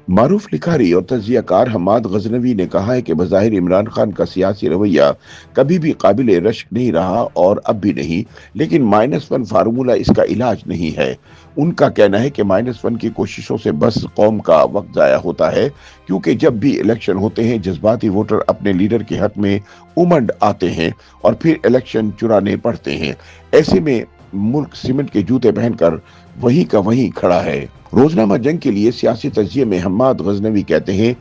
मारूफ लिखारी और तजियाकार हम्माद गजनवी ने कहा है कि बज़ाहिर इमरान खान का सियासी रवैया कभी भी काबिल रश्क नहीं रहा और अब भी नहीं, लेकिन -1 फार्मूला इसका इलाज नहीं है। उनका कहना है कि -1 की कोशिशों से बस कौम का वक्त जाया होता है, क्योंकि जब भी इलेक्शन होते हैं जज्बाती वोटर अपने लीडर के हक में उमंड आते हैं और फिर इलेक्शन चुराने पड़ते हैं। ऐसे में मुल्क सीमेंट के जूते पहनकर वहीं का वहीं खड़ा है। रोजनामा जंग के लिए सियासी तजिए में हम्माद गजनवी कहते हैं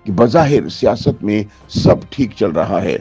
कि बज़ाहिर सियासत में सब ठीक चल रहा है,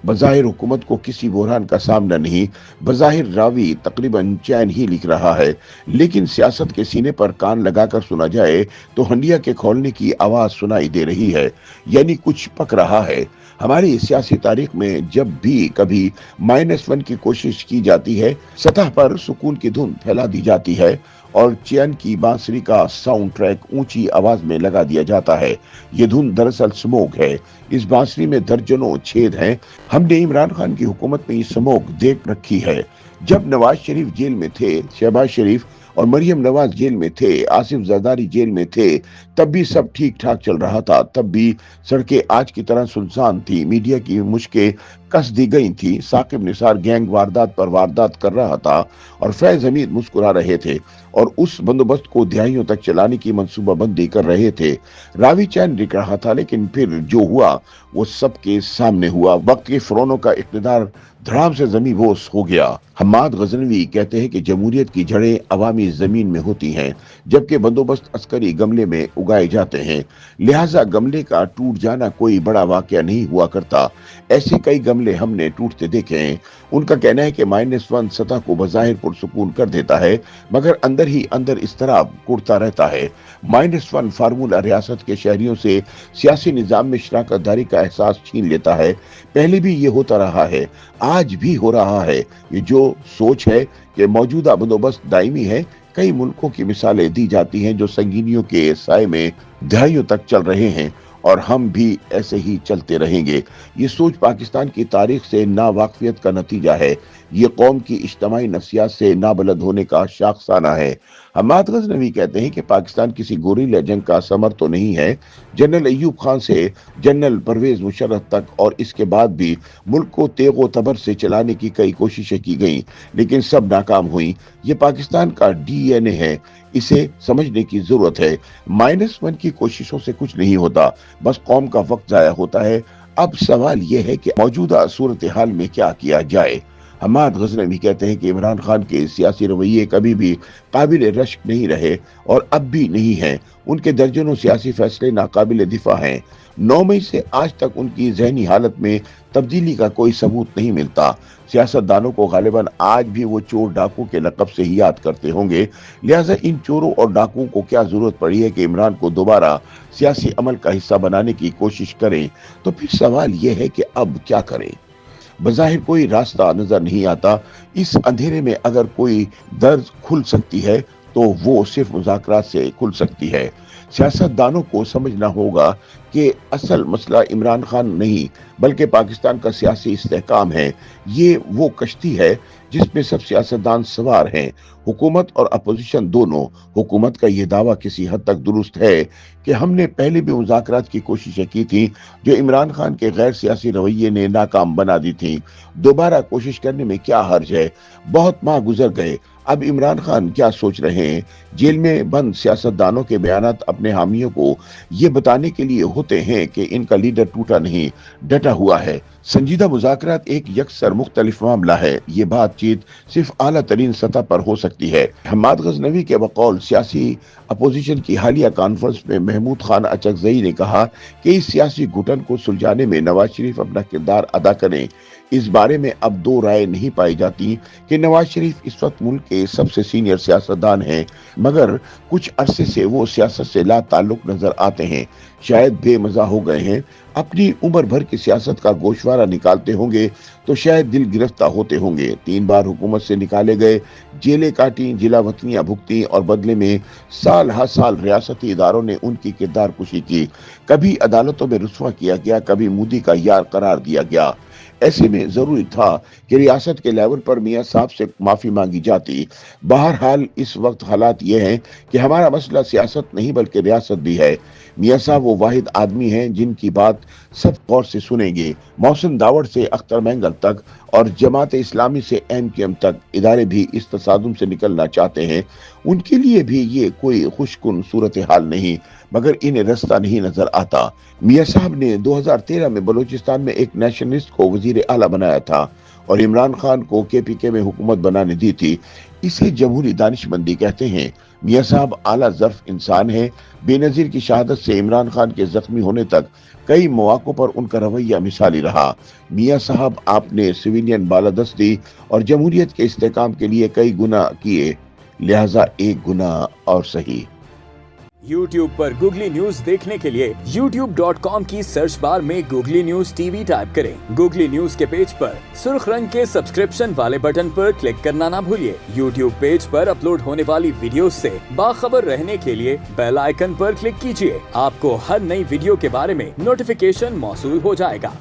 बज़ाहिर हुकूमत को किसी बुरहान का सामना नहीं, बज़ाहिर रावी तकरीबन चैन ही लिख रहा है, लेकिन सियासत के सीने पर कान लगाकर सुना जाए तो हंडिया के खोलने की आवाज सुनाई दे रही है, यानी कुछ पक रहा है। हमारी सियासी तारीख में जब भी कभी -1 की कोशिश की जाती है, सतह पर सुकून की धुन फैला दी जाती है और चैन की बांसुरी का साउंड ट्रैक ऊंची आवाज में लगा दिया जाता है। ये धुन दरअसल स्मोक है। इस बांसुरी में दर्जनों छेद हैं। हमने इमरान खान की हुकूमत में ये स्मोक देख रखी है। जब नवाज शरीफ जेल में थे, शहबाज शरीफ और मरियम नवाज जेल में थे, आसिफ जरदारी जेल में थे, तब भी सब ठीक ठाक चल रहा था। तब भी सड़कें आज की तरह सुनसान थी, मीडिया की मुश्कें कस दी गई थी, साकिब निसार गैंग वारदात पर वारदात कर रहा था और फैज हमीद मुस्कुरा रहे थे और उस बंदोबस्त को दहाइयों तक चलाने की मंसूबाबंदी कर रहे थे। रावी चैन लिख रहा था, लेकिन फिर जो हुआ वो सबके सामने हुआ। वक्त के फरोनों का इक़्तिदार धड़ाम से ज़मीं बोस हो गया। हम्माद गजनवी कहते हैं कि जमहूरियत की जड़ें अवामी जमीन में होती हैं, जबकि बंदोबस्त अस्करी गमले में उगाए जाते हैं। लिहाजा गमले का टूट जाना कोई बड़ा वाकया नहीं हुआ करता। ऐसे कई गमले हमने टूटते देखे हैं। उनका कहना है कि -1 सतह को बज़ाहिर पुरसुकून कर देता है, मगर अंदर ही अंदर इस्तराब कुढ़ता रहता है। -1 फार्मूला रियासत के शहरियों से सियासी निजाम में शराकत दारी का एहसास छीन लेता है। पहले भी ये होता रहा है, आज भी हो रहा है। ये जो सोच है कि मौजूदा बंदोबस्त दायमी है, कई मुल्कों की मिसालें दी जाती हैं जो संगीनियों के साए में दहाइयों तक चल रहे हैं और हम भी ऐसे ही चलते रहेंगे। ये सोच पाकिस्तान की तारीख से नावाकफियत का नतीजा है। ये कौम की इज्तिमाई नफ्सियात से नाबलद होने का शाखसाना है। हम्माद गजनवी कहते हैं कि पाकिस्तान किसी गोरिल्ला जंग का समर तो नहीं है। जनरल अय्यूब खान से जनरल परवेज मुशर्रफ तक और इसके बाद भी मुल्क को तेगो तबर से चलाने की कई कोशिशें की गईं, लेकिन सब नाकाम हुई। ये पाकिस्तान का डीएनए है, इसे समझने की जरूरत है। -1 की कोशिशों से कुछ नहीं होता, बस कौम का वक्त जाया होता है। अब सवाल यह है कि मौजूदा सूरत हाल में क्या किया जाए। हम्माद गजनवी कहते हैं कि इमरान खान के सियासी रवैये कभी भी काबिल रश्क नहीं रहे और अब भी नहीं हैं। उनके दर्जनों सियासी फैसले नाकाबिल दिफा हैं। 9 मई से आज तक उनकी जहनी हालत में तब्दीली का कोई सबूत नहीं मिलता। सियासतदानों को गालिबन आज भी वो चोर डाकू के लक़ब से ही याद करते होंगे। लिहाजा इन चोरों और डाकुओं को क्या जरूरत पड़ी है कि इमरान को दोबारा सियासी अमल का हिस्सा बनाने की कोशिश करें। तो फिर सवाल यह है कि अब क्या करें। बज़ाहिर कोई रास्ता नजर नहीं आता। इस अंधेरे में अगर कोई दर्द खुल सकती है तो वो सिर्फ मुज़ाकरात से खुल सकती है। सियासतदानों को समझना होगा कि असल मसला इमरान खान नहीं बल्कि पाकिस्तान का सियासी इस्तेहकाम है। ये वो कश्ती है जिसमें सब सियासतदान सवार हैं, हुकूमत और अपोजिशन दोनों। हुकूमत का ये दावा किसी हद तक दुरुस्त है कि हमने पहले भी मुज़ाकरात की कोशिशें की थी जो इमरान खान के गैर सियासी रवैये ने नाकाम बना दी थी। दोबारा कोशिश करने में क्या हर्ज है। बहुत माह गुजर गए, अब इमरान खान क्या सोच रहे हैं। जेल में बंद सियासतदानों के बयानात अपने हामियों को ये बताने के लिए होते हैं कि इनका लीडर टूटा नहीं, डटा हुआ है। संजीदा मुज़ाकरात एक यकसर मुख्तलिफ मामला है। ये बातचीत सिर्फ आला तरीन सतह पर हो सकती है। हम्माद गजनवी के बकौल सियासी अपोजिशन की हालिया कॉन्फ्रेंस में महमूद खान अचकजई ने कहा कि इस सियासी घुटन को सुलझाने में नवाज शरीफ अपना किरदार अदा करें। इस बारे में अब दो राय नहीं पाई जाती कि नवाज शरीफ इस वक्त मुल्क के सबसे सीनियर सियासतदान हैं, मगर कुछ अरसे से वो सियासत से ला ताल्लुक नजर आते हैं। शायद बेमजा हो गए हैं। अपनी उम्र भर की सियासत का गोशवारा निकालते होंगे तो शायद दिल गिरफ्तार होते होंगे। 3 बार हुकूमत से निकाले गए, जेलें काटी, जिला वतनियां भुगती और बदले में साल हर साल रियासती इदारों ने उनकी किरदार कुशी की। कभी अदालतों में रुस्वा किया गया, कभी मोदी का यार करार दिया गया। ऐसे में जरूरी था कि रियासत के लेवल पर मियां साहब से माफी मांगी जाती। बहरहाल इस वक्त हालात ये हैं कि हमारा मसला सियासत नहीं बल्कि रियासत भी है। मियां साहब वो वाहिद आदमी हैं जिनकी बात सब गौर से सुनेंगे। मोहसिन दावड़ से अख्तर मैंगल तक और जमात इस्लामी से एमकेएम तक इदारे भी इस तसादुम से निकलना चाहते हैं। उनके लिए भी ये कोई खुशकुन सूरत हाल नहीं, मगर इन्हें रास्ता नहीं नजर आता। मियां साहब ने 2013 में बलूचिस्तान में एक नेशनलिस्ट को वजीर आला बनाया था और इमरान खान को केपीके में हुकूमत बनाने दी थी। इसे जमहूरी दानिशमंदी कहते हैं। मियां साहब आला ज़र्फ इंसान हैं। बेनज़ीर की शहादत से इमरान खान के जख्मी होने तक कई मौक़ों पर उनका रवैया मिसाली रहा। मियां साहब आपने सिविलियन बालादस्ती और जमहूरियत के इस्तेकाम के लिए कई गुना किए, लिहाजा एक गुना और सही। YouTube पर गूगली न्यूज देखने के लिए youtube.com की सर्च बार में गूगली न्यूज टीवी टाइप करें। गूगली न्यूज के पेज पर सुर्ख रंग के सब्सक्रिप्शन वाले बटन पर क्लिक करना ना भूलिए। YouTube पेज पर अपलोड होने वाली वीडियोस से बाखबर रहने के लिए बेल आइकन पर क्लिक कीजिए। आपको हर नई वीडियो के बारे में नोटिफिकेशन मौसूल हो जाएगा।